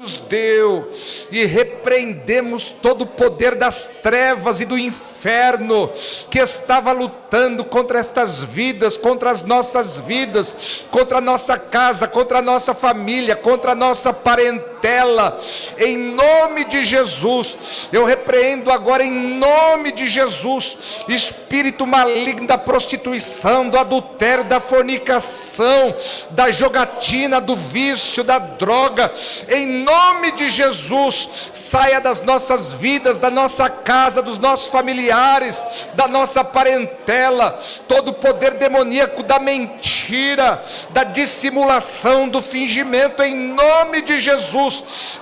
nos deu, e repreendemos todo o poder das trevas e do inferno que estava lutando contra estas vidas, contra as nossas vidas, contra a nossa casa, contra a nossa família, contra a nossa parentela. Em nome de Jesus, eu repreendo agora em nome de Jesus, espírito maligno da prostituição, do adultério, da fornicação, da jogatina, do vício, da droga. Em nome de Jesus, saia das nossas vidas, da nossa casa, dos nossos familiares, da nossa parentela, todo o poder demoníaco da mentira, da dissimulação, do fingimento. Em nome de Jesus,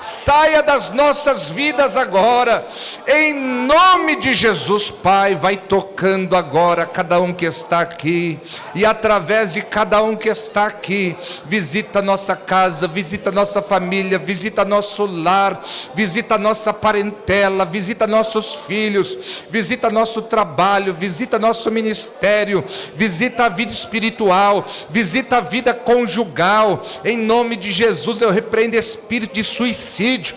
saia das nossas vidas agora, em nome de Jesus. Pai, vai tocando agora cada um que está aqui, e através de cada um que está aqui, visita nossa casa, visita nossa família, visita nosso lar, visita nossa parentela, visita nossos filhos, visita nosso trabalho, visita nosso ministério, visita a vida espiritual, visita a vida conjugal. Em nome de Jesus, eu repreendo espírito de suicídio,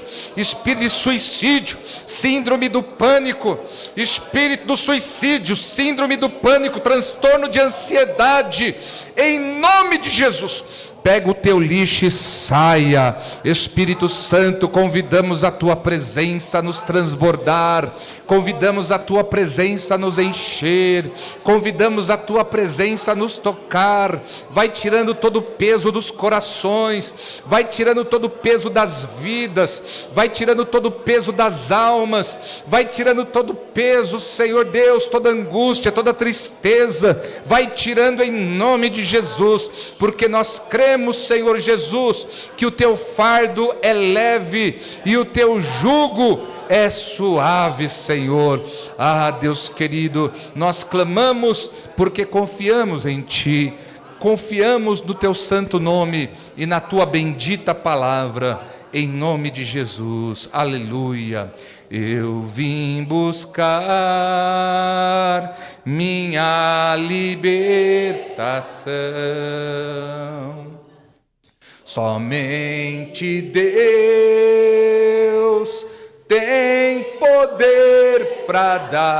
síndrome do pânico, espírito do suicídio, síndrome do pânico, transtorno de ansiedade. Em nome de Jesus, pega o teu lixo e saia. Espírito Santo, convidamos a tua presença a nos transbordar, convidamos a tua presença a nos encher, convidamos a tua presença a nos tocar. Vai tirando todo o peso dos corações, vai tirando todo o peso das vidas, vai tirando todo o peso das almas, vai tirando todo o peso, Senhor Deus, toda angústia, toda tristeza, vai tirando em nome de Jesus, porque nós cremos, Senhor Jesus, que o teu fardo é leve e o teu jugo é suave, Senhor. Ah, Deus querido, nós clamamos porque confiamos em Ti, confiamos no Teu santo nome e na Tua bendita palavra, em nome de Jesus. Aleluia. Eu vim buscar minha libertação. Somente Deus tem poder para dar.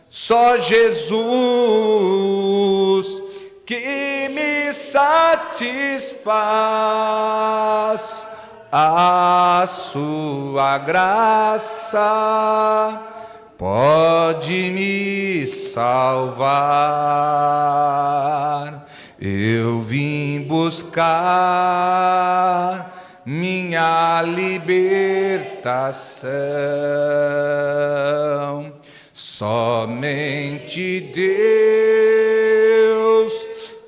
Só Jesus que me satisfaz. A sua graça pode me salvar. Eu vim buscar minha libertação. Somente Deus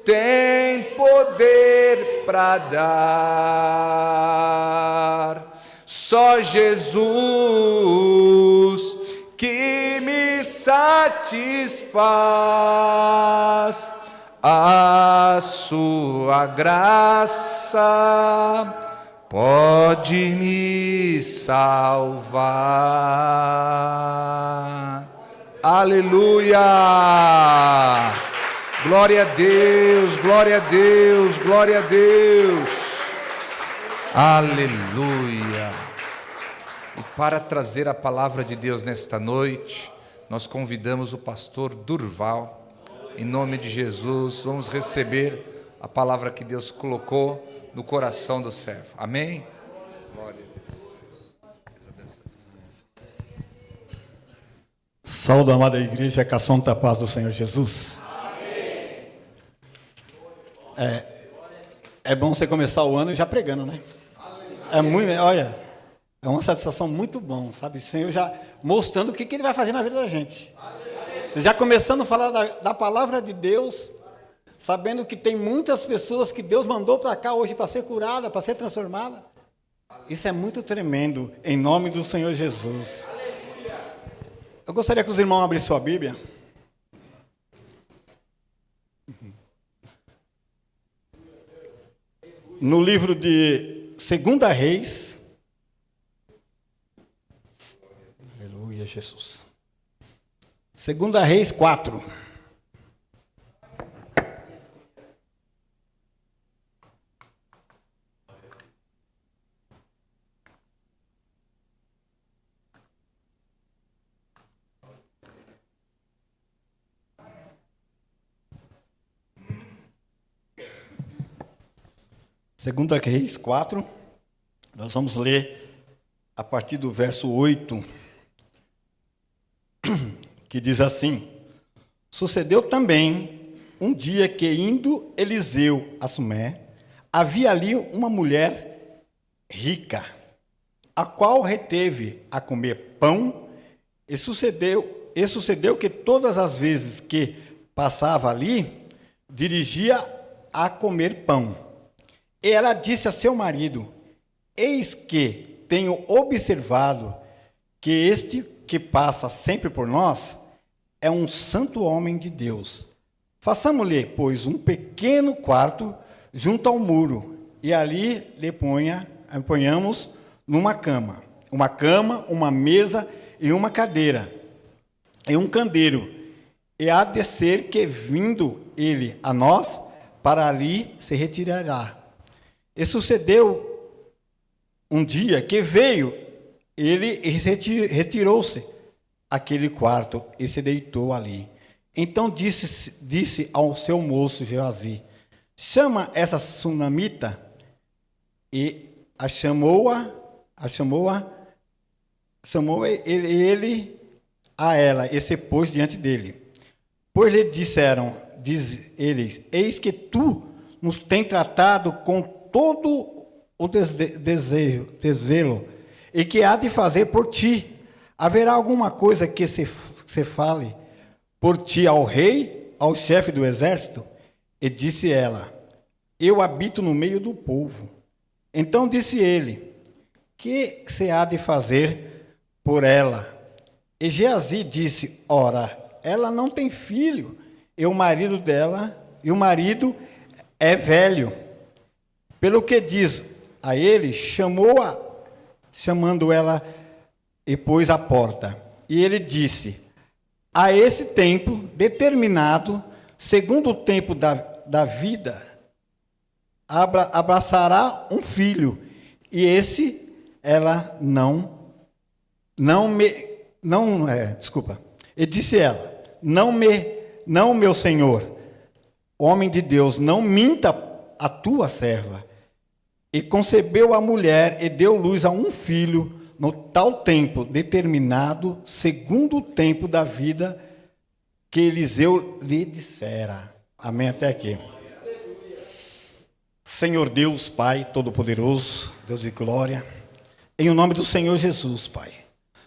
tem poder para dar. Só Jesus que me satisfaz. A sua graça pode me salvar. Aleluia! Glória a Deus, glória a Deus, glória a Deus. Aleluia! E para trazer a palavra de Deus nesta noite, nós convidamos o pastor Durval. Em nome de Jesus, vamos receber a palavra que Deus colocou no coração do servo. Amém? Glória a Deus. Saúde, amada igreja, com a santa paz do Senhor Jesus. Amém. É bom você começar o ano já pregando, né? É muito, olha, é uma satisfação muito bom, sabe? O Senhor já mostrando o que Ele vai fazer na vida da gente. Você já começando a falar da palavra de Deus, sabendo que tem muitas pessoas que Deus mandou para cá hoje para ser curada, para ser transformada. Isso é muito tremendo, em nome do Senhor Jesus. Eu gostaria que os irmãos abrissem sua Bíblia. No livro de 2 Reis. Aleluia, Jesus. 2 Reis 4. 2 Reis 4, nós vamos ler a partir do verso 8, que diz assim: Sucedeu também um dia que, indo Eliseu a Sumé, havia ali uma mulher rica, a qual reteve a comer pão, e sucedeu que todas as vezes que passava ali, dirigia a comer pão. E ela disse a seu marido: Eis que tenho observado que este que passa sempre por nós é um santo homem de Deus. Façamos-lhe, pois, um pequeno quarto junto ao muro, e ali lhe ponhamos uma cama, uma mesa e uma cadeira, e um candeeiro. E há de ser que, vindo ele a nós, para ali se retirará. E sucedeu um dia que veio ele e retirou-se àquele quarto e se deitou ali. Então disse ao seu moço Geazi: Chama essa sunamita. E chamou ele a ela e se pôs diante dele. Pois lhe disseram, diz eles: Eis que tu nos tem tratado com todo o desvelo, e que há de fazer por ti. Haverá alguma coisa que se fale por ti ao rei, ao chefe do exército? E disse ela: Eu habito no meio do povo. Então disse ele: Que se há de fazer por ela? E Geazi disse: Ora, ela não tem filho, e o marido é velho. Pelo que diz a ele, chamando ela e pôs à porta. E ele disse: A esse tempo determinado, segundo o tempo da vida, abraçará um filho, e esse ela E disse ela: Não, meu senhor, homem de Deus, não minta a tua serva. E concebeu a mulher e deu luz a um filho no tal tempo determinado, segundo o tempo da vida que Eliseu lhe dissera. Amém, até aqui. Senhor Deus, Pai Todo-Poderoso, Deus de glória, em o nome do Senhor Jesus, Pai,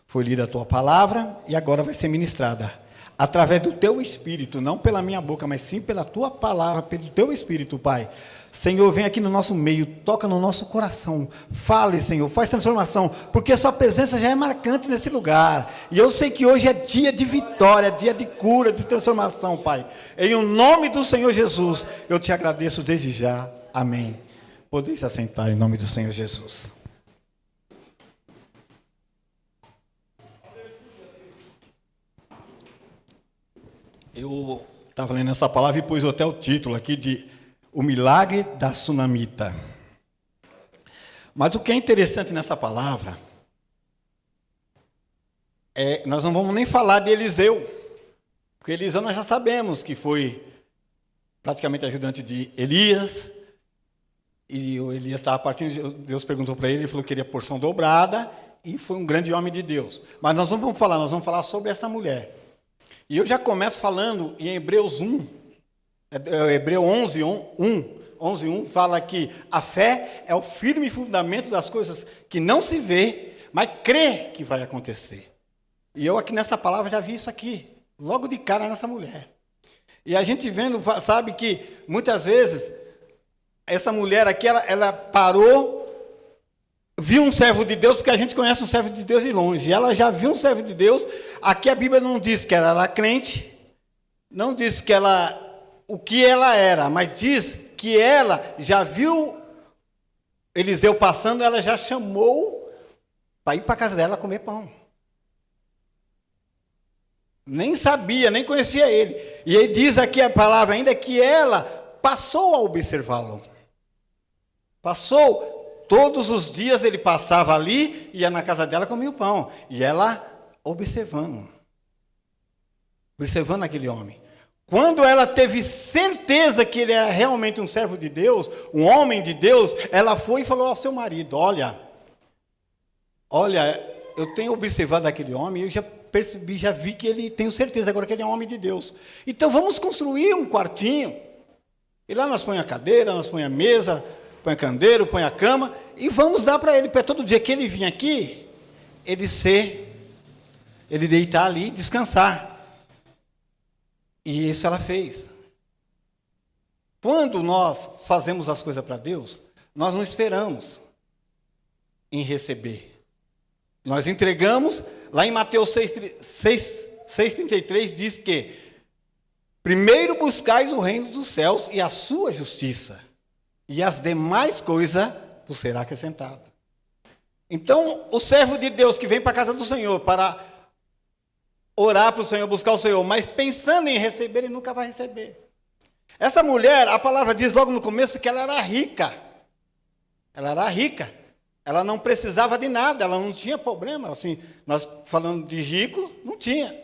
foi lida a Tua palavra e agora vai ser ministrada através do Teu Espírito, não pela minha boca, mas sim pela Tua palavra, pelo Teu Espírito, Pai. Senhor, vem aqui no nosso meio, toca no nosso coração, fale, Senhor, faz transformação, porque a Sua presença já é marcante nesse lugar, e eu sei que hoje é dia de vitória, dia de cura, de transformação, Pai. Em o nome do Senhor Jesus, eu Te agradeço desde já, amém. Podeis assentar em nome do Senhor Jesus. Eu estava lendo essa palavra e pus até o título aqui de O Milagre da Sunamita. Mas o que é interessante nessa palavra nós não vamos nem falar de Eliseu, porque Eliseu nós já sabemos que foi praticamente ajudante de Elias, e o Elias estava partindo, Deus perguntou para ele, ele falou que queria porção dobrada, e foi um grande homem de Deus. Mas nós vamos falar sobre essa mulher. E eu já começo falando em Hebreus 1, Hebreu 11:1 fala que a fé é o firme fundamento das coisas que não se vê, mas crê que vai acontecer. E eu aqui nessa palavra já vi isso aqui, logo de cara nessa mulher. E a gente vendo, sabe que muitas vezes essa mulher aqui, ela parou, viu um servo de Deus, porque a gente conhece um servo de Deus de longe. Ela já viu um servo de Deus. Aqui a Bíblia não diz que ela era crente, não diz que o que ela era, mas diz que ela já viu Eliseu passando, ela já chamou para ir para a casa dela comer pão. Nem sabia, nem conhecia ele. E ele diz aqui a palavra ainda que ela passou a observá-lo. Passou. Todos os dias ele passava ali, ia na casa dela, comia o pão. E ela observando aquele homem. Quando ela teve certeza que ele era realmente um servo de Deus, um homem de Deus, ela foi e falou ao seu marido: olha, eu tenho observado aquele homem, eu já percebi, já vi que ele, tenho certeza agora que ele é um homem de Deus. Então vamos construir um quartinho, e lá nós põe a cadeira, nós põe a mesa, põe o candeeiro, põe a cama, e vamos dar para ele, para todo dia que ele vir aqui, ele deitar ali e descansar. E isso ela fez. Quando nós fazemos as coisas para Deus, nós não esperamos em receber. Nós entregamos, lá em Mateus 6,33 diz que primeiro buscais o reino dos céus e a sua justiça, e as demais coisas vos será acrescentada. Então, o servo de Deus que vem para a casa do Senhor para orar para o Senhor, buscar o Senhor, mas pensando em receber, ele nunca vai receber. Essa mulher, a palavra diz logo no começo que ela era rica. Ela era rica. Ela não precisava de nada, ela não tinha problema. Assim, nós falando de rico, não tinha.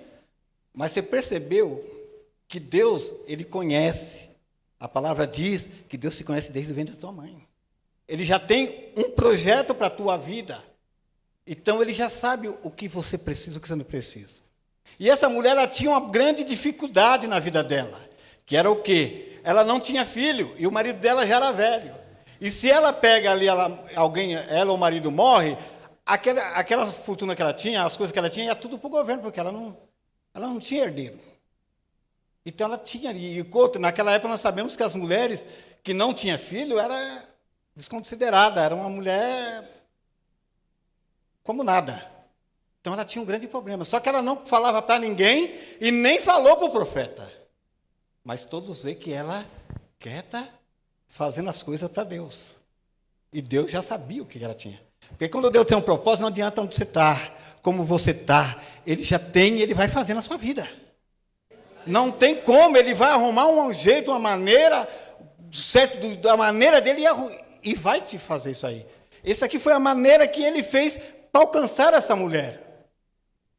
Mas você percebeu que Deus, ele conhece. A palavra diz que Deus se conhece desde o ventre da tua mãe. Ele já tem um projeto para a tua vida. Então, ele já sabe o que você precisa, o que você não precisa. E essa mulher, ela tinha uma grande dificuldade na vida dela, que era o quê? Ela não tinha filho, e o marido dela já era velho. E se ela pega ali, ela ou o marido morre, aquela fortuna que ela tinha, as coisas que ela tinha, ia tudo para o governo, porque ela não tinha herdeiro. Então ela tinha, e naquela época nós sabemos que as mulheres que não tinham filho, era desconsiderada, era uma mulher como nada. Então ela tinha um grande problema. Só que ela não falava para ninguém e nem falou para o profeta. Mas todos veem que ela quieta, fazendo as coisas para Deus. E Deus já sabia o que ela tinha. Porque quando Deus tem um propósito, não adianta onde você está, como você está. Ele já tem e ele vai fazer na sua vida. Não tem como, ele vai arrumar um jeito, uma maneira, certo, da maneira dele e vai te fazer isso aí. Essa aqui foi a maneira que ele fez para alcançar essa mulher.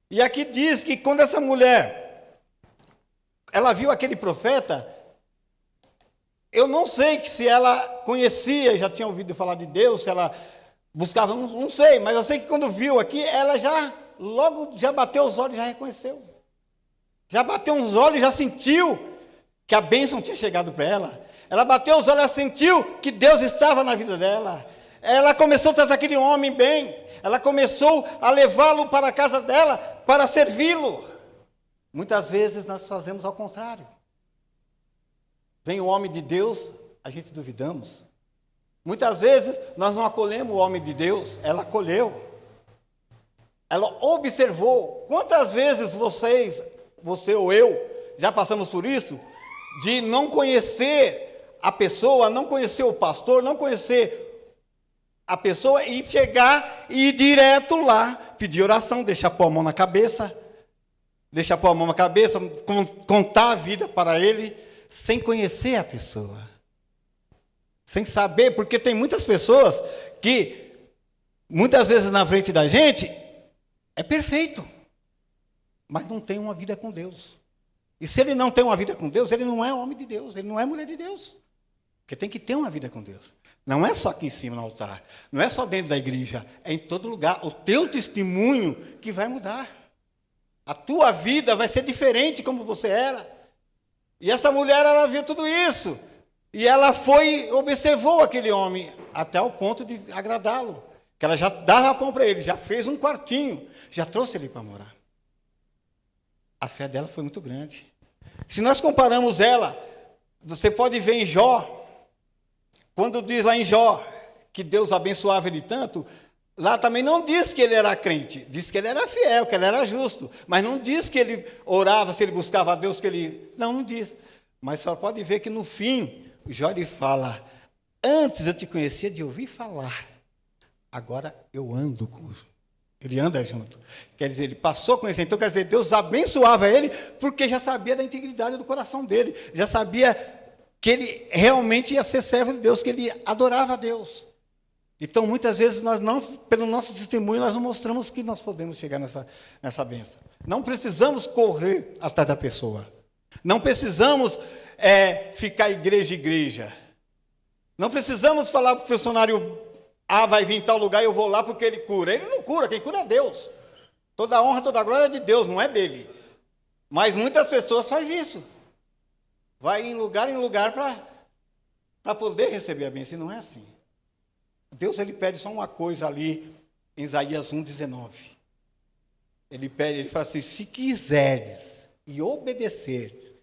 E aqui diz que quando essa mulher, ela viu aquele profeta, eu não sei se ela conhecia, já tinha ouvido falar de Deus, se ela buscava, não sei, mas eu sei que quando viu aqui, ela logo bateu os olhos, já reconheceu. Já bateu os olhos, já sentiu que a bênção tinha chegado para ela. Ela bateu os olhos, ela sentiu que Deus estava na vida dela. Ela começou a tratar aquele homem bem. Ela começou a levá-lo para a casa dela para servi-lo. Muitas vezes nós fazemos ao contrário. Vem o homem de Deus, a gente duvidamos. Muitas vezes nós não acolhemos o homem de Deus, ela acolheu. Ela observou. Quantas vezes você ou eu, já passamos por isso, de não conhecer a pessoa, não conhecer o pastor, não conhecer a pessoa e chegar e ir direto lá, pedir oração, deixar pôr a mão na cabeça, contar a vida para ele, sem conhecer a pessoa. Sem saber, porque tem muitas pessoas que, muitas vezes na frente da gente, é perfeito, mas não tem uma vida com Deus. E se ele não tem uma vida com Deus, ele não é homem de Deus, ele não é mulher de Deus. Porque tem que ter uma vida com Deus. Não é só aqui em cima no altar, não é só dentro da igreja, é em todo lugar. O teu testemunho que vai mudar. A tua vida vai ser diferente como você era. E essa mulher, ela viu tudo isso. E ela observou aquele homem até o ponto de agradá-lo. Que ela já dava pão para ele, já fez um quartinho, já trouxe ele para morar. A fé dela foi muito grande. Se nós comparamos ela, você pode ver em Jó, quando diz lá em Jó que Deus abençoava ele tanto, lá também não diz que ele era crente, diz que ele era fiel, que ele era justo, mas não diz que ele orava, se ele buscava a Deus, que ele... Não diz. Mas só pode ver que no fim, Jó lhe fala, antes eu te conhecia de ouvir falar, agora eu ando com... Ele anda junto. Quer dizer, ele passou a conhecer. Então, quer dizer, Deus abençoava ele porque já sabia da integridade do coração dele, já sabia que ele realmente ia ser servo de Deus, que ele adorava a Deus. Então, muitas vezes, nós não, pelo nosso testemunho, nós não mostramos que nós podemos chegar nessa bênção. Não precisamos correr atrás da pessoa. Não precisamos ficar igreja. Não precisamos falar para o funcionário, vai vir em tal lugar e eu vou lá porque ele cura. Ele não cura, quem cura é Deus. Toda a honra, toda a glória é de Deus, não é dele. Mas muitas pessoas fazem isso. Vai em lugar para poder receber a bênção. E não é assim. Deus, ele pede só uma coisa ali em Isaías 1,19. Ele fala assim, se quiseres e obedeceres,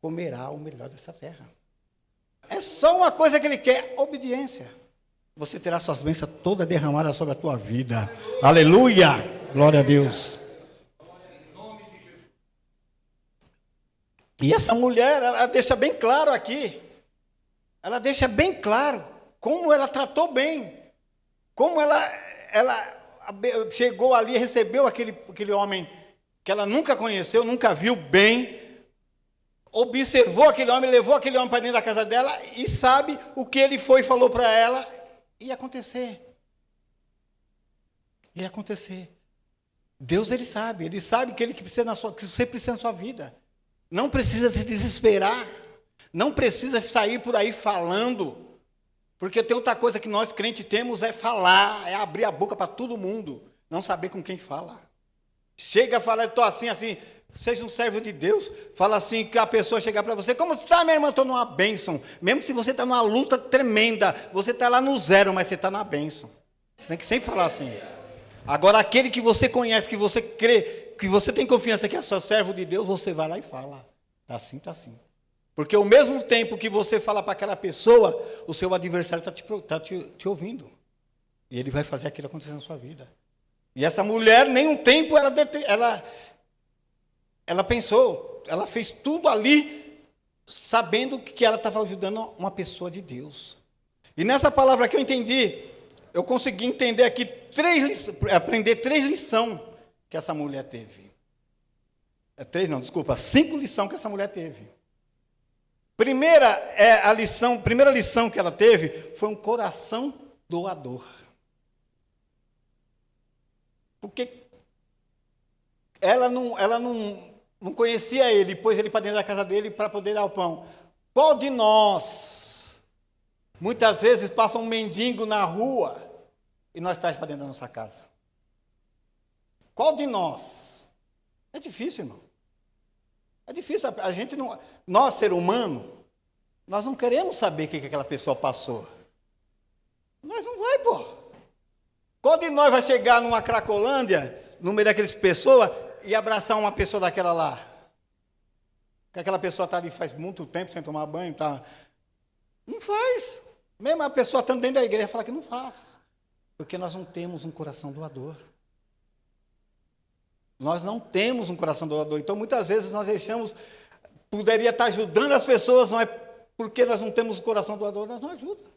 comerá o melhor dessa terra. É só uma coisa que ele quer, obediência. Você terá suas bênçãos todas derramadas sobre a tua vida. Aleluia! Glória a Deus. E essa mulher, ela deixa bem claro aqui. Ela deixa bem claro como ela tratou bem. Como ela chegou ali e recebeu aquele homem que ela nunca conheceu, nunca viu bem. Observou aquele homem, levou aquele homem para dentro da casa dela e sabe o que ele foi e falou para ela. Ia acontecer. Ia acontecer. Deus, ele sabe que você precisa na sua vida. Não precisa se desesperar. Não precisa sair por aí falando. Porque tem outra coisa que nós crentes temos é falar, é abrir a boca para todo mundo. Não saber com quem fala. Chega a falar, eu estou assim, seja um servo de Deus. Fala assim, que a pessoa chegar para você, como está, minha irmã? Estou numa bênção. Mesmo se você está numa luta tremenda, você está lá no zero, mas você está na bênção. Você tem que sempre falar assim. Agora, aquele que você conhece, que você crê, que você tem confiança que é seu servo de Deus, você vai lá e fala. Está assim, está assim. Porque ao mesmo tempo que você fala para aquela pessoa, o seu adversário está te ouvindo. E ele vai fazer aquilo acontecer na sua vida. E essa mulher, nem um tempo, ela pensou, ela fez tudo ali, sabendo que ela estava ajudando uma pessoa de Deus. E nessa palavra que eu entendi, eu consegui entender aqui aprender 3 lições que essa mulher teve. 5 lições que essa mulher teve. Primeira lição que ela teve foi um coração doador. Porque ela não conhecia ele, pôs ele para dentro da casa dele para poder dar o pão. Qual de nós, muitas vezes, passa um mendigo na rua e nós traz para dentro da nossa casa? Qual de nós? É difícil, irmão. É difícil, a gente não... Nós, ser humano, nós não queremos saber o que aquela pessoa passou. Nós não vai, pô. Qual de nós vai chegar numa Cracolândia, no meio daquelas pessoas, e abraçar uma pessoa daquela lá? Que aquela pessoa está ali faz muito tempo sem tomar banho, tá? Não faz. Mesmo a pessoa estando dentro da igreja, fala que não faz. Porque nós não temos um coração doador. Nós não temos um coração doador. Então, muitas vezes, nós poderia estar ajudando as pessoas, mas porque nós não temos um coração doador, nós não ajudamos.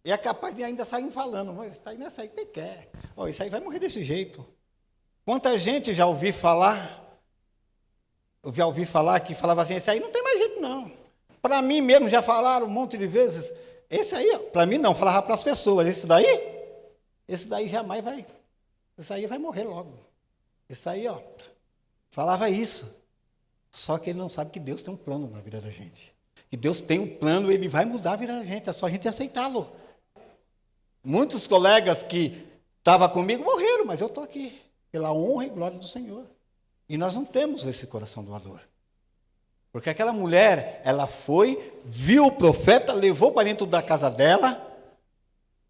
E é capaz de ainda sair falando, mas está aí nessa aí que quer. Isso aí vai morrer desse jeito. Quanta gente já ouvi falar que falava assim, esse aí não tem mais jeito não. Para mim mesmo, já falaram um monte de vezes, esse aí, para mim não, falava para as pessoas, esse daí jamais vai, esse aí vai morrer logo. Esse aí, falava isso. Só que ele não sabe que Deus tem um plano na vida da gente. Que Deus tem um plano, ele vai mudar a vida da gente, é só a gente aceitá-lo. Muitos colegas que estavam comigo morreram, mas eu estou aqui, pela honra e glória do Senhor. E nós não temos esse coração doador. Porque aquela mulher, ela foi, viu o profeta, levou para dentro da casa dela,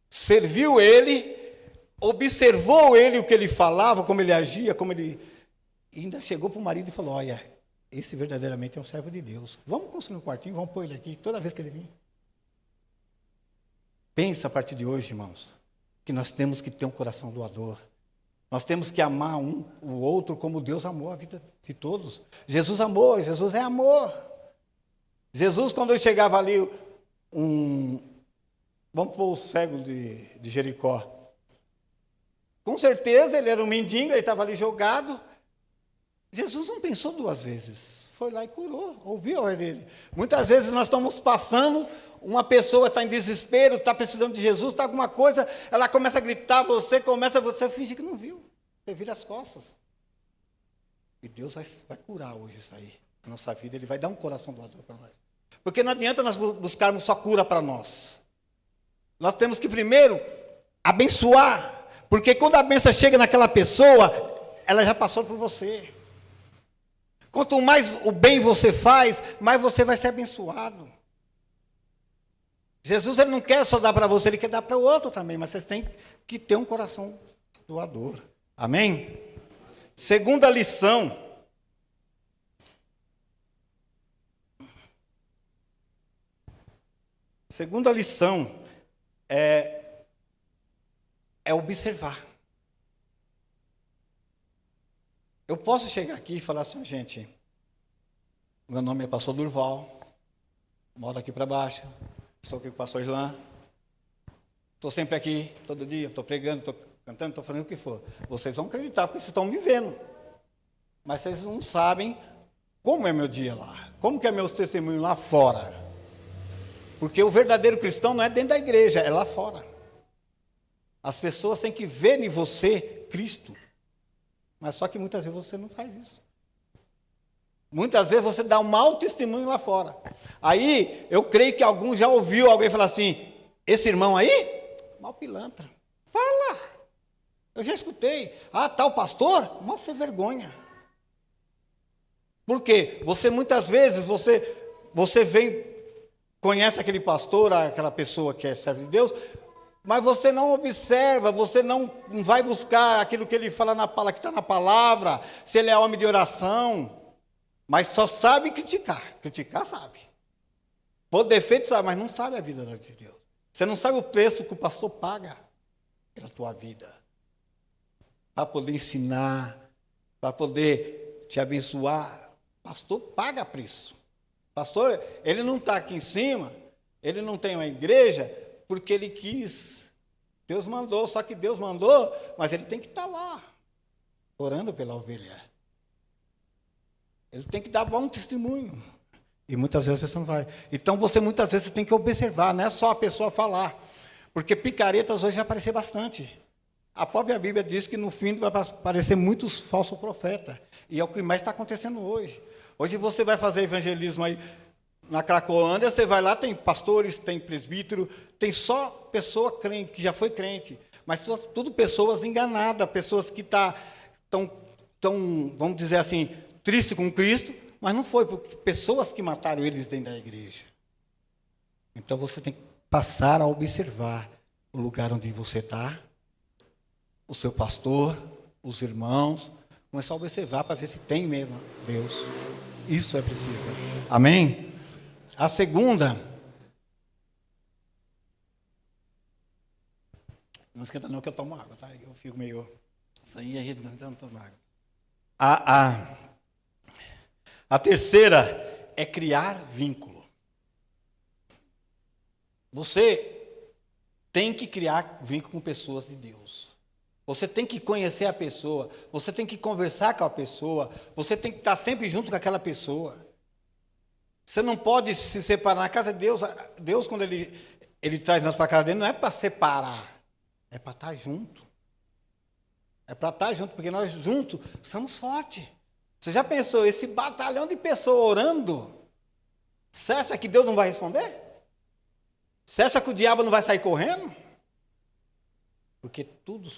serviu ele, observou ele, o que ele falava, como ele agia, e ainda chegou para o marido e falou, olha, esse verdadeiramente é um servo de Deus. Vamos construir um quartinho, vamos pôr ele aqui, toda vez que ele vir. Pensa a partir de hoje, irmãos, que nós temos que ter um coração doador. Nós temos que amar o outro como Deus amou a vida de todos. Jesus amou, Jesus é amor. Jesus, quando ele chegava ali, vamos pôr o cego de Jericó. Com certeza, ele era um mendigo, ele estava ali jogado. Jesus não pensou 2 vezes. Foi lá e curou, ouviu a ordem dele. Muitas vezes nós estamos passando, uma pessoa está em desespero, está precisando de Jesus, está alguma coisa, ela começa a gritar, você finge que não viu. Você vira as costas. E Deus vai curar hoje isso aí. na nossa vida, Ele vai dar um coração doador para nós. Porque não adianta nós buscarmos só cura para nós. Nós temos que primeiro abençoar. Porque quando a bênção chega naquela pessoa, ela já passou por você. Quanto mais o bem você faz, mais você vai ser abençoado. Jesus, Ele não quer só dar para você, Ele quer dar para o outro também. Mas vocês têm que ter um coração doador. Amém? Segunda lição. Segunda lição é observar. Eu posso chegar aqui e falar assim, gente, meu nome é pastor Durval, moro aqui para baixo, estou aqui com o pastor Islan, estou sempre aqui, todo dia, estou pregando, estou cantando, estou fazendo o que for. Vocês vão acreditar porque vocês estão me vendo. Mas vocês não sabem como é meu dia lá, como que é meu testemunho lá fora. Porque o verdadeiro cristão não é dentro da igreja, é lá fora. As pessoas têm que ver em você Cristo. Mas só que muitas vezes você não faz isso. Muitas vezes você dá um mau testemunho lá fora. Aí, eu creio que alguns já ouviu alguém falar assim, esse irmão aí, mal pilantra. Fala! Eu já escutei. Ah, tal pastor? Mal sem vergonha. Por quê? Você muitas vezes, você vem, conhece aquele pastor, aquela pessoa que é servo de Deus, mas você não observa, você não vai buscar aquilo que ele fala que está na palavra, se ele é homem de oração, mas só sabe criticar. Criticar sabe. Por defeito sabe, mas não sabe a vida de Deus. Você não sabe o preço que o pastor paga pela tua vida. Para poder ensinar, para poder te abençoar. O pastor paga preço. O pastor, ele não está aqui em cima, ele não tem uma igreja, porque ele quis. Deus mandou, só que Deus mandou, mas ele tem que estar lá, orando pela ovelha. Ele tem que dar bom testemunho. E muitas vezes a pessoa não vai. Então você muitas vezes tem que observar, não é só a pessoa falar. Porque picaretas hoje vai aparecer bastante. A própria Bíblia diz que no fim vai aparecer muitos falsos profetas. E é o que mais está acontecendo hoje. Hoje você vai fazer evangelismo aí na Cracolândia, você vai lá, tem pastores, tem presbítero, tem só pessoa crente, que já foi crente. Mas tudo pessoas enganadas, pessoas que estão, vamos dizer assim, triste com Cristo, mas não foi, porque pessoas que mataram eles dentro da igreja. Então você tem que passar a observar o lugar onde você está, o seu pastor, os irmãos, começar a observar para ver se tem mesmo Deus. Isso é preciso. Amém? A segunda, não esquenta não que eu tomo água, tá? Eu fico meio, isso aí a gente não toma água. A terceira é criar vínculo. Você tem que criar vínculo com pessoas de Deus. Você tem que conhecer a pessoa, você tem que conversar com a pessoa, você tem que estar sempre junto com aquela pessoa. Você não pode se separar. Na casa de Deus, Deus quando Ele traz nós para a casa dele, não é para separar, é para estar junto. É para estar junto, porque nós juntos somos fortes. Você já pensou, esse batalhão de pessoas orando, você acha que Deus não vai responder? Você acha que o diabo não vai sair correndo? Porque tudo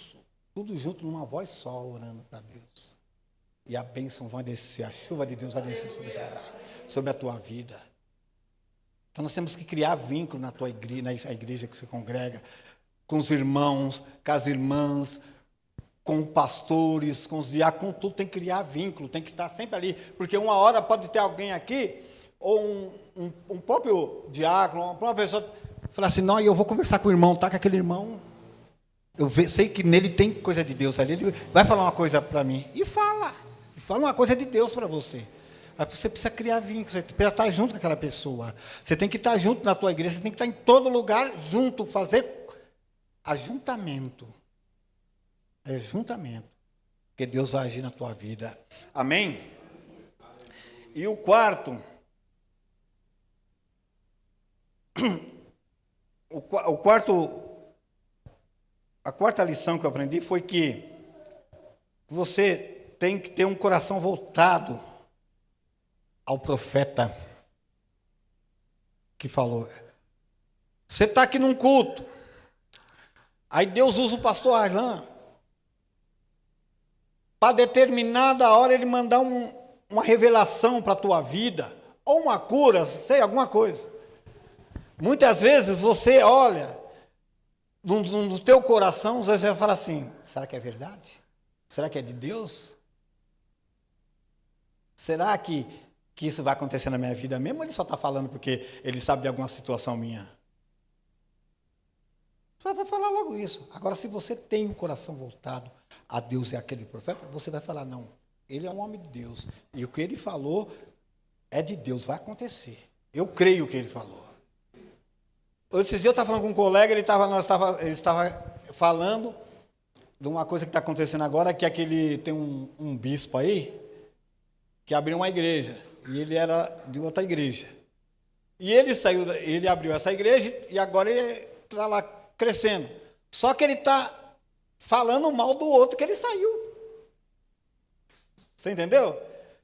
junto numa voz só, orando para Deus. E a bênção vai descer, a chuva de Deus vai descer sobre esse lugar, sobre a tua vida. Então nós temos que criar vínculo na tua igreja, na igreja que você congrega, com os irmãos, com as irmãs, com pastores, com os diáconos, tudo tem que criar vínculo, tem que estar sempre ali, porque uma hora pode ter alguém aqui, ou um próprio diácono, uma própria pessoa, falar assim, não, eu vou conversar com o irmão, tá com aquele irmão, eu sei que nele tem coisa de Deus ali, ele vai falar uma coisa para mim, e fala uma coisa de Deus para você. Mas você precisa criar vínculo, você precisa estar junto com aquela pessoa, você tem que estar junto na tua igreja, você tem que estar em todo lugar junto, fazer ajuntamento. É juntamento, que Deus vai agir na tua vida. Amém? E o quarto, a quarta lição que eu aprendi foi que você tem que ter um coração voltado ao profeta que falou: você está aqui num culto, aí Deus usa o pastor Arlan para determinada hora ele mandar uma revelação para a tua vida, ou uma cura, sei, alguma coisa. Muitas vezes você olha no teu coração, você vai falar assim: será que é verdade? Será que é de Deus? Será que isso vai acontecer na minha vida mesmo, ou ele só está falando porque ele sabe de alguma situação minha? Você vai falar logo isso. Agora, se você tem o coração voltado a Deus e aquele profeta, você vai falar: não, ele é um homem de Deus, e o que ele falou é de Deus, vai acontecer. Eu creio o que ele falou. Esses dias eu estava falando com um colega, ele estava falando de uma coisa que está acontecendo agora, que tem um bispo aí, que abriu uma igreja, e ele era de outra igreja. E ele abriu essa igreja, e agora ele está lá crescendo. Só que ele está falando mal do outro que ele saiu. Você entendeu?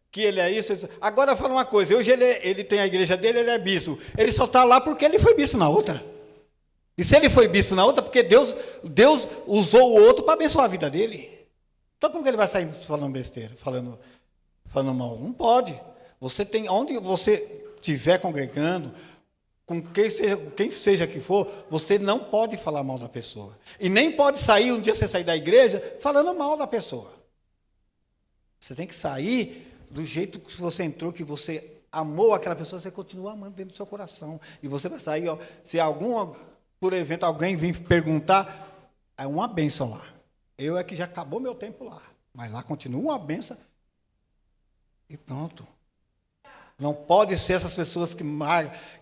Que ele é isso. Agora fala uma coisa: hoje ele tem a igreja dele, ele é bispo. Ele só está lá porque ele foi bispo na outra. E se ele foi bispo na outra, porque Deus usou o outro para abençoar a vida dele. Então como que ele vai sair falando besteira, falando mal? Não pode. Você tem, onde você estiver congregando, com quem seja que for, você não pode falar mal da pessoa. E nem pode sair, um dia você sair da igreja, falando mal da pessoa. Você tem que sair do jeito que você entrou, que você amou aquela pessoa, você continua amando dentro do seu coração. E você vai sair, ó, se por evento, alguém vir perguntar, é uma bênção lá. Eu é que já acabou meu tempo lá. Mas lá continua uma bênção. E pronto. Não pode ser essas pessoas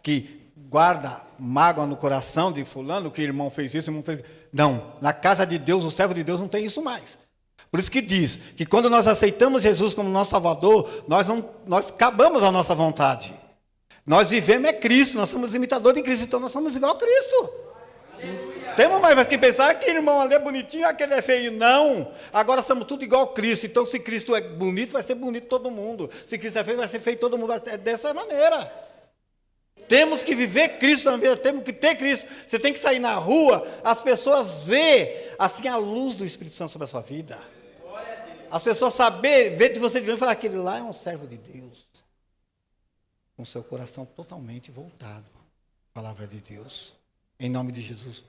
que guarda mágoa no coração de fulano, que irmão fez isso, irmão fez... Não, na casa de Deus, o servo de Deus não tem isso mais. Por isso que diz que quando nós aceitamos Jesus como nosso Salvador, nós acabamos a nossa vontade. Nós vivemos Cristo, nós somos imitadores de Cristo, então nós somos igual a Cristo. Temos mais que pensar que irmão ali é bonitinho, aquele é feio. Não. Agora somos tudo igual a Cristo. Então, se Cristo é bonito, vai ser bonito todo mundo. Se Cristo é feio, vai ser feio todo mundo. É dessa maneira. Temos que viver Cristo na vida, temos que ter Cristo. Você tem que sair na rua, as pessoas verem assim a luz do Espírito Santo sobre a sua vida. As pessoas ver de você de longe e falar: aquele lá é um servo de Deus. Com seu coração totalmente voltado à palavra de Deus. Em nome de Jesus.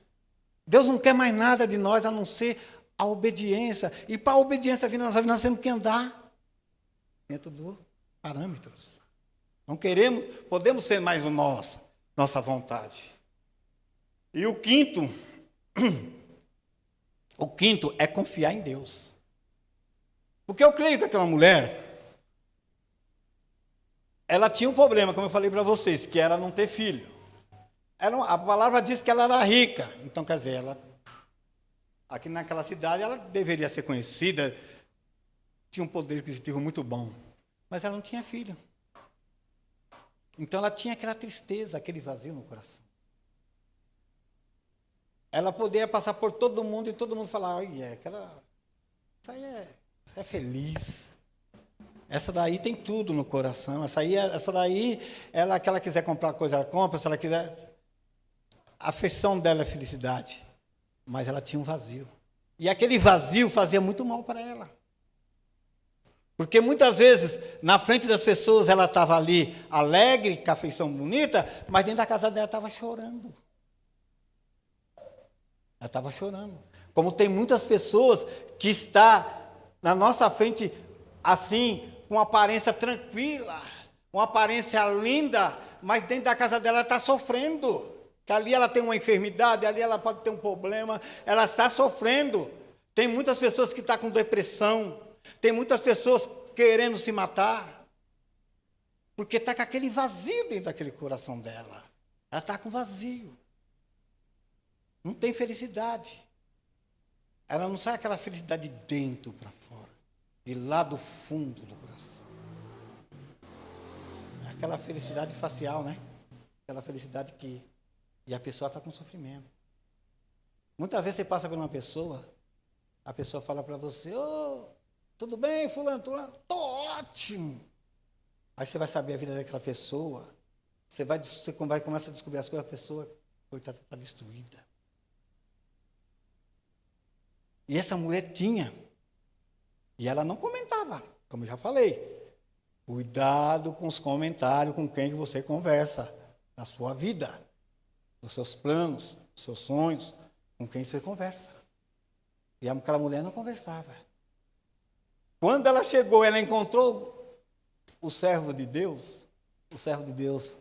Deus não quer mais nada de nós a não ser a obediência. E para a obediência vir na nossa vida, nós temos que andar dentro dos parâmetros. Não podemos ser mais nossa vontade. E o quinto é confiar em Deus. Porque eu creio que aquela mulher, ela tinha um problema, como eu falei para vocês, que era não ter filho. A palavra diz que ela era rica. Então, quer dizer, aqui naquela cidade, ela deveria ser conhecida, tinha um poder aquisitivo muito bom. Mas ela não tinha filho. Então, ela tinha aquela tristeza, aquele vazio no coração. Ela poderia passar por todo mundo e todo mundo falar: olha, essa aí é feliz. Essa daí tem tudo no coração. Essa daí, ela que ela quiser comprar coisa, ela compra. Se ela quiser... A afeição dela é felicidade. Mas ela tinha um vazio. E aquele vazio fazia muito mal para ela. Porque muitas vezes, na frente das pessoas, ela estava ali alegre, com a afeição bonita, mas dentro da casa dela estava chorando. Ela estava chorando. Como tem muitas pessoas que estão na nossa frente, assim, com uma aparência tranquila, uma aparência linda, mas dentro da casa dela ela está sofrendo. Que ali ela tem uma enfermidade, ali ela pode ter um problema, ela está sofrendo. Tem muitas pessoas que estão com depressão, tem muitas pessoas querendo se matar, porque está com aquele vazio dentro daquele coração dela. Ela está com vazio. Não tem felicidade. Ela não sai aquela felicidade de dentro para fora, de lá do fundo do coração. É aquela felicidade facial, né? Aquela felicidade que... E a pessoa está com sofrimento. Muitas vezes você passa por uma pessoa, a pessoa fala para você: tudo bem, fulano? Tô ótimo. Aí você vai saber a vida daquela pessoa. Você vai começar a descobrir as coisas, a pessoa, coitada, está destruída. E essa mulher tinha. E ela não comentava, como eu já falei. Cuidado com os comentários com quem você conversa. Na sua vida. Nos seus planos, nos seus sonhos. Com quem você conversa. E aquela mulher não conversava. Quando ela chegou, ela encontrou o servo de Deus. O servo de Deus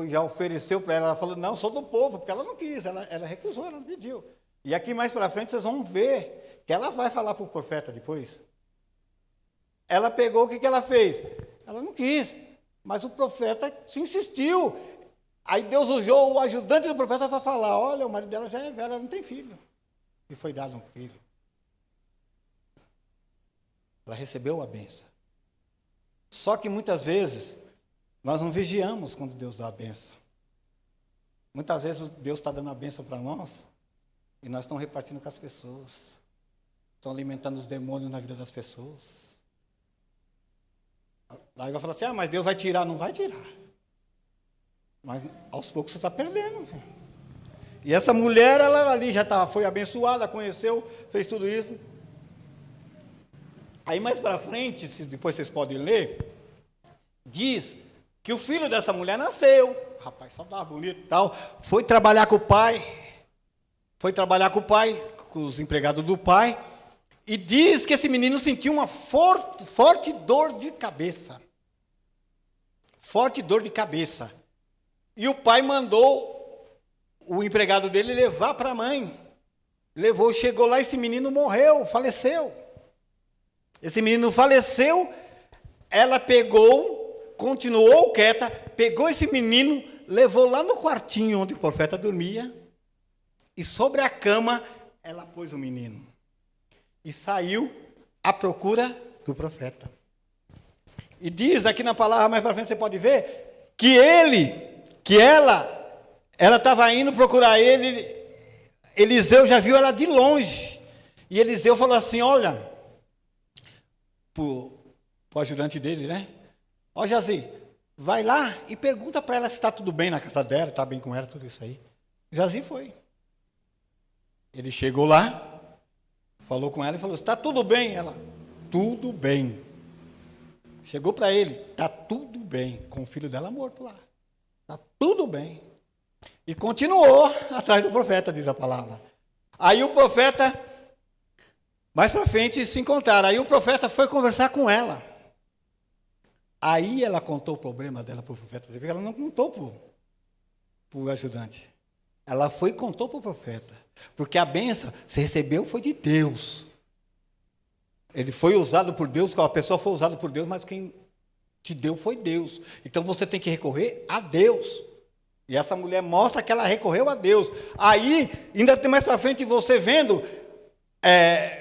já ofereceu para ela. Ela falou, não, sou do povo, porque ela não quis. Ela recusou, ela não pediu. E aqui mais para frente vocês vão ver que ela vai falar para o profeta depois. Ela pegou, o que ela fez? Ela não quis, mas o profeta se insistiu. Aí Deus usou o ajudante do profeta para falar, olha, o marido dela já é velho, ela não tem filho. E foi dado um filho. Ela recebeu a bênção. Só que muitas vezes, nós não vigiamos quando Deus dá a bênção. Muitas vezes Deus está dando a bênção para nós, e nós estamos repartindo com as pessoas. Estão alimentando os demônios na vida das pessoas. Aí vai falar assim, mas Deus vai tirar. Não vai tirar. Mas aos poucos você está perdendo. E essa mulher, ela ali já foi abençoada, conheceu, fez tudo isso. Aí mais para frente, depois vocês podem ler, diz que o filho dessa mulher nasceu. Rapaz, só estava bonito e tal. Foi trabalhar com o pai. Com os empregados do pai. E diz que esse menino sentiu uma forte dor de cabeça. Forte dor de cabeça. E o pai mandou o empregado dele levar para a mãe. Levou, chegou lá, esse menino morreu, faleceu. Esse menino faleceu, ela pegou, continuou quieta, pegou esse menino, levou lá no quartinho onde o profeta dormia, e sobre a cama ela pôs o menino. E saiu à procura do profeta. E diz aqui na palavra, mais para frente você pode ver, que ela estava indo procurar ele, Eliseu já viu ela de longe. E Eliseu falou assim, olha, para o ajudante dele, né? Ó, Jazi, vai lá e pergunta para ela se está tudo bem na casa dela, está bem com ela, tudo isso aí. Jazi foi. Ele chegou lá, falou com ela e falou, está tudo bem? Ela, tudo bem. Chegou para ele, está tudo bem, com o filho dela morto lá. Está tudo bem. E continuou atrás do profeta, diz a palavra. Aí o profeta, mais para frente, se encontraram. Aí o profeta foi conversar com ela. Aí ela contou o problema dela para o profeta. Você vê que ela não contou para o ajudante. Ela foi e contou para o profeta. Porque a bênção que você recebeu foi de Deus. Ele foi usado por Deus, a pessoa foi usada por Deus, mas quem te deu foi Deus. Então você tem que recorrer a Deus. E essa mulher mostra que ela recorreu a Deus. Aí, ainda tem mais para frente, você vendo,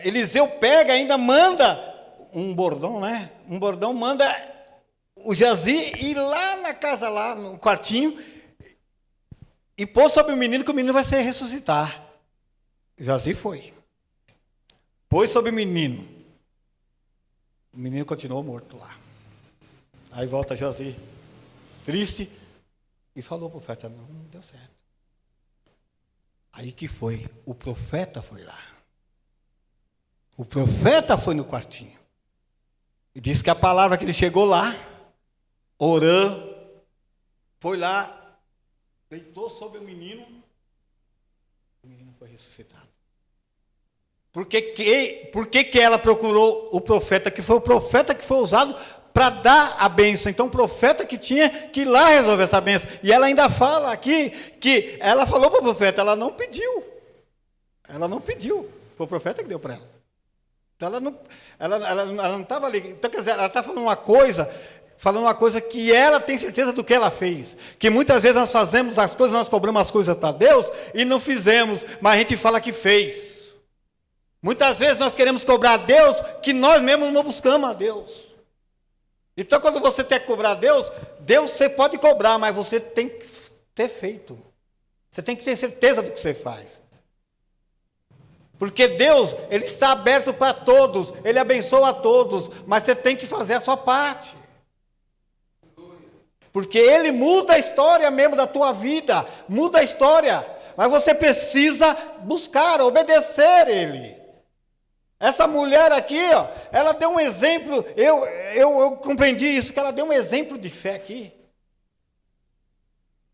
Eliseu pega, ainda manda um bordão, né? Um bordão manda o Jazi ir lá na casa, lá no quartinho, e pôr sobre o menino, que o menino vai se ressuscitar. Jazi foi. Pôs sobre o menino. O menino continuou morto lá. Aí volta Jazi, triste, e falou para o profeta, não deu certo. Aí que foi? O profeta foi lá. O profeta foi no quartinho. E disse que a palavra que ele chegou lá, orando, foi lá, deitou sobre o menino foi ressuscitado. Por que ela procurou o profeta? Que foi o profeta que foi usado para dar a bênção. Então o profeta que tinha que ir lá resolver essa bênção. E ela ainda fala aqui que ela falou para o profeta, ela não pediu. Ela não pediu. Foi o profeta que deu para ela. Então ela não estava ali. Então, quer dizer, ela está falando uma coisa que ela tem certeza do que ela fez. Que muitas vezes nós fazemos as coisas, nós cobramos as coisas para Deus e não fizemos, mas a gente fala que fez. Muitas vezes nós queremos cobrar a Deus que nós mesmos não buscamos a Deus. Então quando você quer cobrar a Deus você pode cobrar, mas você tem que ter feito. Você tem que ter certeza do que você faz. Porque Deus, Ele está aberto para todos, Ele abençoa a todos, mas você tem que fazer a sua parte. Porque Ele muda a história mesmo da tua vida, muda a história, mas você precisa buscar, obedecer Ele. Essa mulher aqui, ó, ela deu um exemplo, eu compreendi isso, que ela deu um exemplo de fé aqui.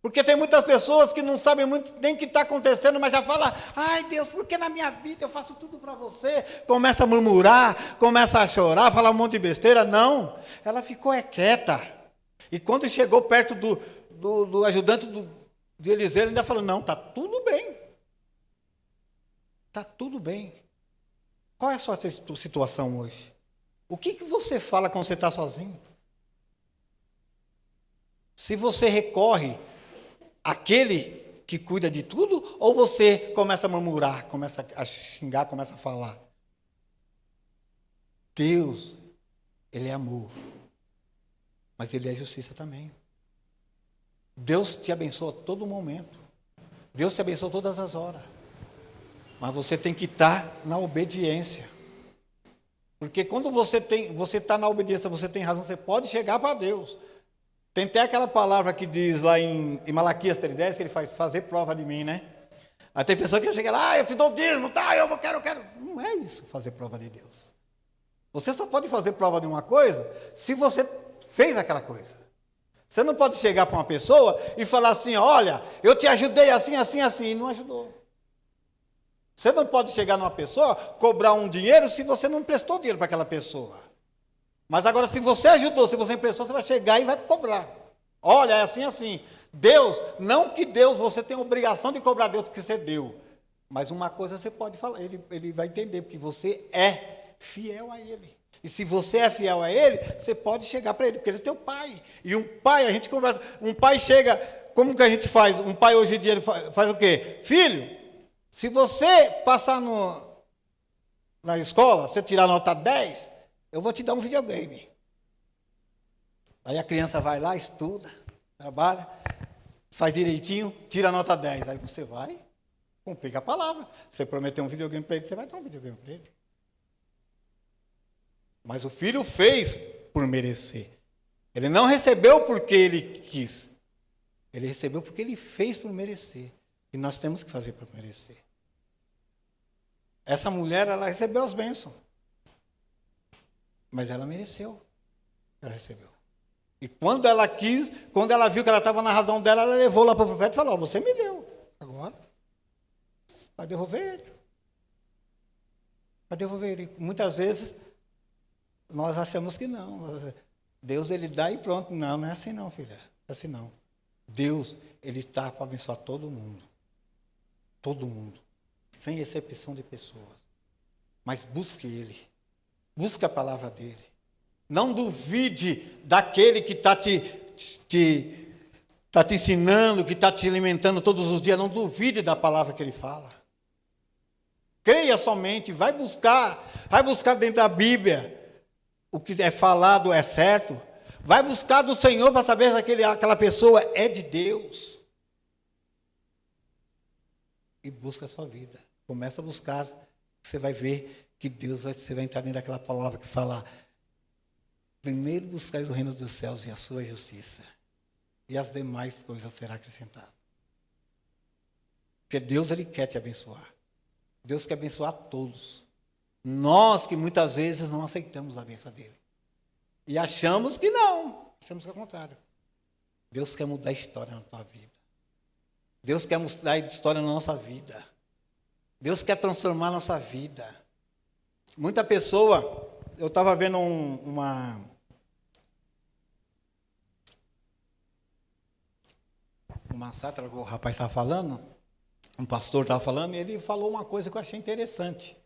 Porque tem muitas pessoas que não sabem muito nem o que está acontecendo, mas já falam, ai Deus, por que na minha vida eu faço tudo para você? Começa a murmurar, começa a chorar, falar um monte de besteira. Não, ela ficou quieta. E quando chegou perto do ajudante de Eliseu, ele ainda falou, não, está tudo bem. Está tudo bem. Qual é a sua situação hoje? O que você fala quando você está sozinho? Se você recorre àquele que cuida de tudo, ou você começa a murmurar, começa a xingar, começa a falar? Deus, Ele é amor, mas Ele é justiça também. Deus te abençoa a todo momento. Deus te abençoa todas as horas. Mas você tem que estar na obediência. Porque quando você está na obediência, você tem razão, você pode chegar para Deus. Tem até aquela palavra que diz lá em Malaquias 3:10, que ele faz fazer prova de mim, né? Aí tem pessoa que chega lá, eu te dou dízimo, tá, eu quero. Não é isso fazer prova de Deus. Você só pode fazer prova de uma coisa se você fez aquela coisa. Você não pode chegar para uma pessoa e falar assim, olha, eu te ajudei assim, e não ajudou. Você não pode chegar numa pessoa, cobrar um dinheiro se você não emprestou dinheiro para aquela pessoa. Mas agora, se você ajudou, se você emprestou, você vai chegar e vai cobrar. Olha, é assim. Deus, não que Deus, você tem a obrigação de cobrar Deus porque você deu. Mas uma coisa você pode falar, ele vai entender, porque você é fiel a Ele. E se você é fiel a Ele, você pode chegar para Ele, porque Ele é teu pai. E um pai, a gente conversa, um pai chega, como que a gente faz? Um pai hoje em dia ele faz o quê? Filho, se você passar na escola, você tirar nota 10, eu vou te dar um videogame. Aí a criança vai lá, estuda, trabalha, faz direitinho, tira a nota 10. Aí você vai, cumprir a palavra. Você prometeu um videogame para ele, você vai dar um videogame para ele. Mas o filho fez por merecer. Ele não recebeu porque ele quis. Ele recebeu porque ele fez por merecer. E nós temos que fazer por merecer. Essa mulher, ela recebeu as bênçãos. Mas ela mereceu. Ela recebeu. E quando ela quis, quando ela viu que ela estava na razão dela, ela levou lá para o profeta e falou, você me deu. Agora, vai devolver ele. Vai devolver ele. Muitas vezes, nós achamos que não. Deus, Ele dá e pronto. Não, não é assim não, filha. Não é assim não. Deus, Ele está para abençoar todo mundo. Todo mundo. Sem exceção de pessoas. Mas busque Ele. Busque a palavra dEle. Não duvide daquele que está te ensinando, que está te alimentando todos os dias. Não duvide da palavra que Ele fala. Creia somente. Vai buscar dentro da Bíblia. O que é falado é certo. Vai buscar do Senhor para saber se aquela pessoa é de Deus. E busca a sua vida. Começa a buscar. Você vai ver que você vai entrar dentro daquela palavra que fala: primeiro buscais o reino dos céus e a sua justiça. E as demais coisas serão acrescentadas. Porque Deus, Ele quer te abençoar. Deus quer abençoar todos. Nós que muitas vezes não aceitamos a bênção dele. E achamos que não. Achamos que é o contrário. Deus quer mudar a história na tua vida. Deus quer mudar a história na nossa vida. Deus quer transformar a nossa vida. Muita pessoa, eu estava vendo uma sátira que o rapaz estava falando, um pastor estava falando, e ele falou uma coisa que eu achei interessante.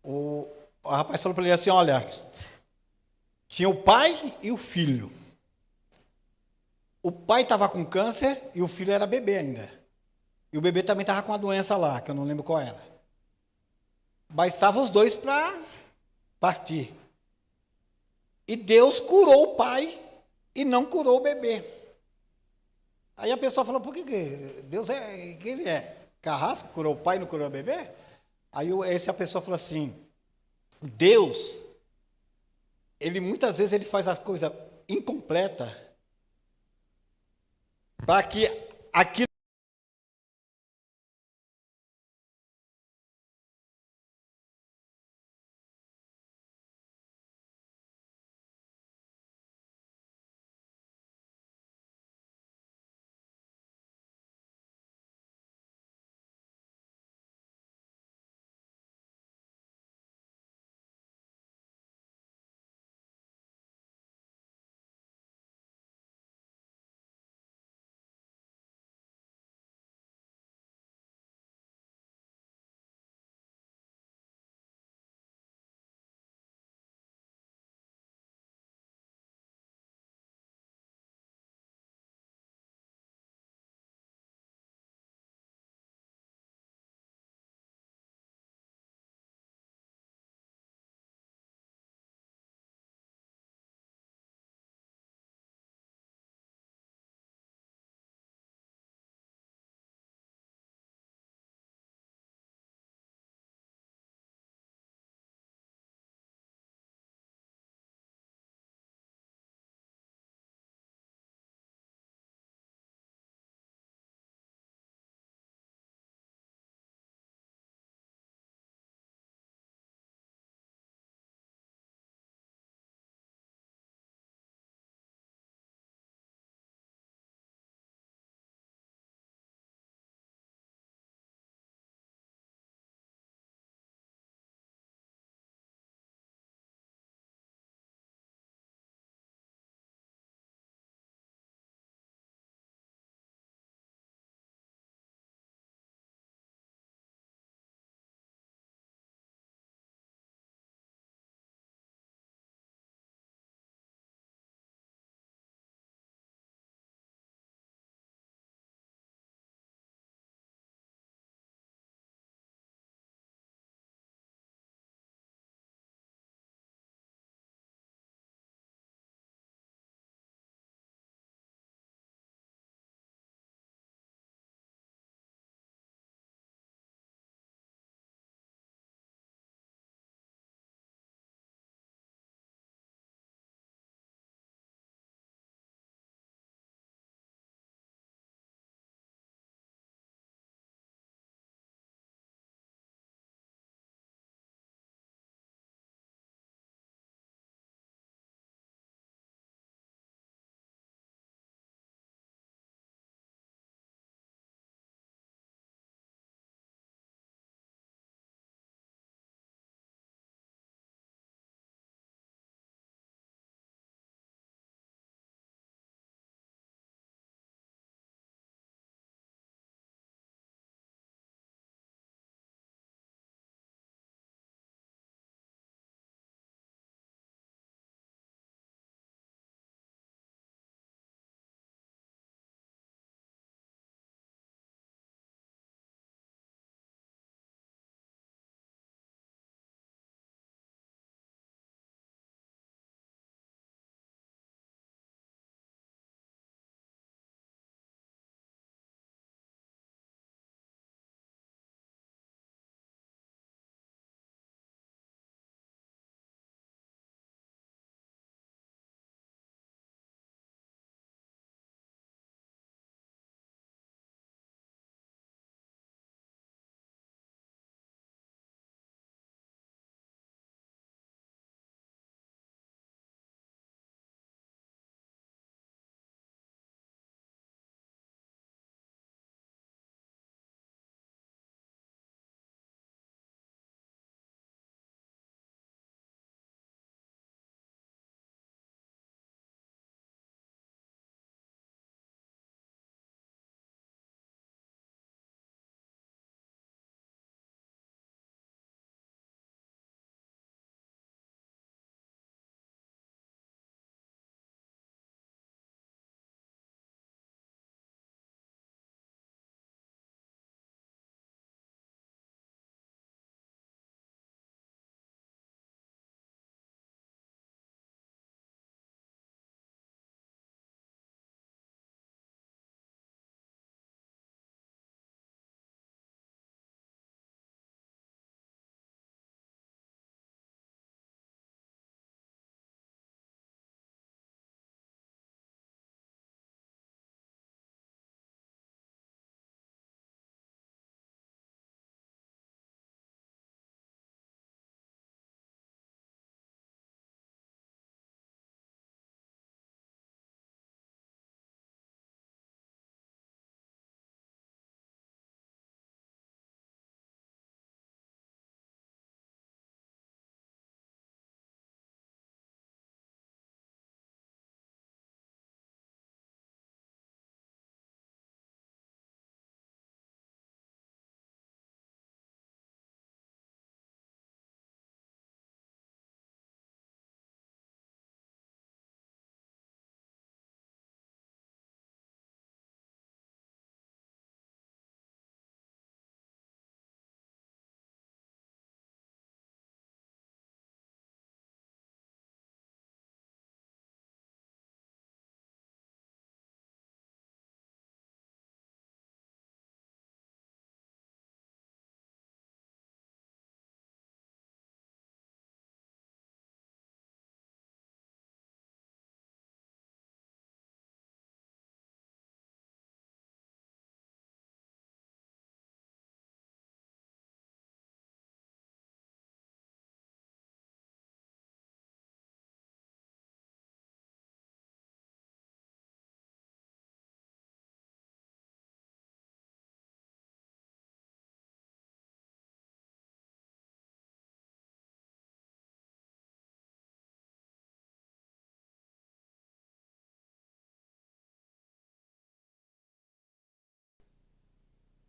O rapaz falou para ele assim, olha, tinha o pai e o filho. O pai estava com câncer e o filho era bebê ainda. E o bebê também estava com uma doença lá, que eu não lembro qual era. Mas estavam os dois para partir. E Deus curou o pai e não curou o bebê. Aí a pessoa falou, por que Deus é que ele é? carrasco, curou o pai, não curou o bebê? Aí essa pessoa falou assim, Deus, ele muitas vezes ele faz as coisas incompletas para que aquilo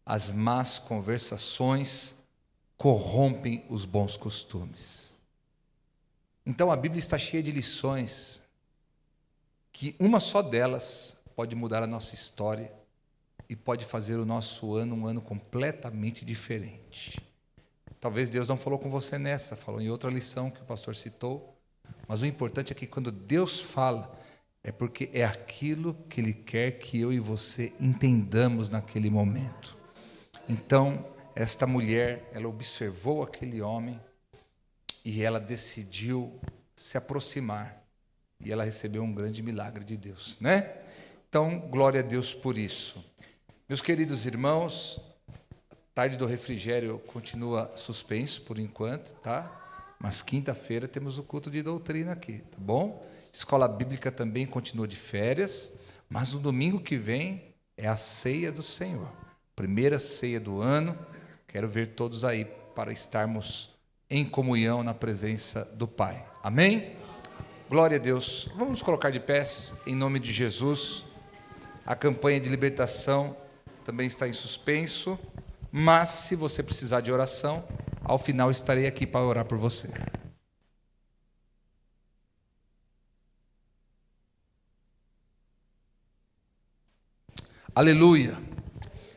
as más conversações corrompem os bons costumes. Então a Bíblia está cheia de lições, que uma só delas pode mudar a nossa história e pode fazer o nosso ano um ano completamente diferente. Talvez Deus não falou com você nessa, falou em outra lição que o pastor citou, mas o importante é que quando Deus fala, é porque é aquilo que Ele quer que eu e você entendamos naquele momento. Então, esta mulher, ela observou aquele homem e ela decidiu se aproximar. E ela recebeu um grande milagre de Deus, né? Então, glória a Deus por isso. Meus queridos irmãos, a tarde do refrigério continua suspenso por enquanto, tá? Mas quinta-feira temos o culto de doutrina aqui, tá bom? Escola Bíblica também continua de férias, mas no domingo que vem é a ceia do Senhor. Primeira ceia do ano. Quero ver todos aí para estarmos em comunhão na presença do Pai. Amém? Glória a Deus. Vamos nos colocar de pés em nome de Jesus. A campanha de libertação também está em suspenso, mas se você precisar de oração, ao final estarei aqui para orar por você. Aleluia.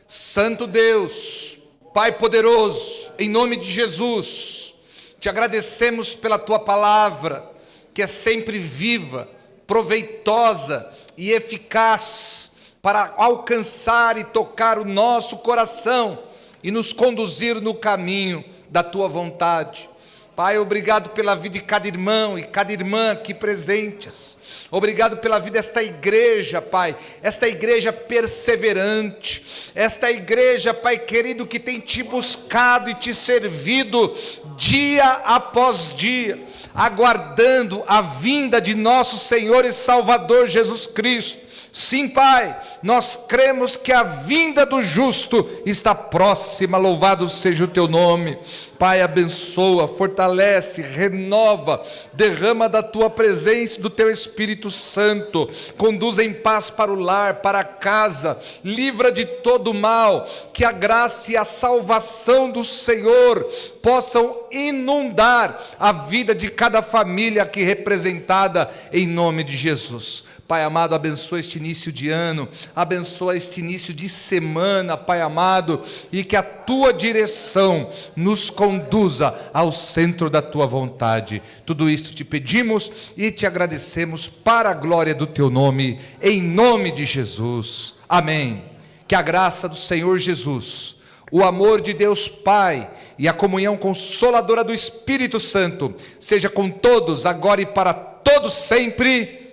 Santo Deus, Pai poderoso, em nome de Jesus, te agradecemos pela tua palavra, que é sempre viva, proveitosa e eficaz para alcançar e tocar o nosso coração e nos conduzir no caminho da tua vontade. Pai, obrigado pela vida de cada irmão e cada irmã aqui presentes. Obrigado pela vida desta igreja, Pai, esta igreja perseverante, esta igreja, Pai querido, que tem te buscado e te servido dia após dia, aguardando a vinda de nosso Senhor e Salvador Jesus Cristo. Sim, Pai, nós cremos que a vinda do justo está próxima, louvado seja o teu nome. Pai, abençoa, fortalece, renova, derrama da tua presença, do teu Espírito Santo, conduz em paz para o lar, para a casa, livra de todo mal, que a graça e a salvação do Senhor possam inundar a vida de cada família aqui representada, em nome de Jesus. Pai amado, abençoa este início de ano, abençoa este início de semana, Pai amado, e que a tua direção nos conduza ao centro da tua vontade. Tudo isso te pedimos e te agradecemos para a glória do teu nome, em nome de Jesus. Amém. Que a graça do Senhor Jesus, o amor de Deus Pai e a comunhão consoladora do Espírito Santo seja com todos, agora e para todos sempre.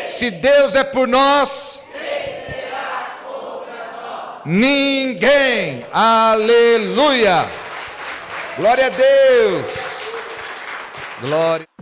Se Deus é por nós, quem será contra nós? Ninguém. Aleluia. Glória a Deus. Glória.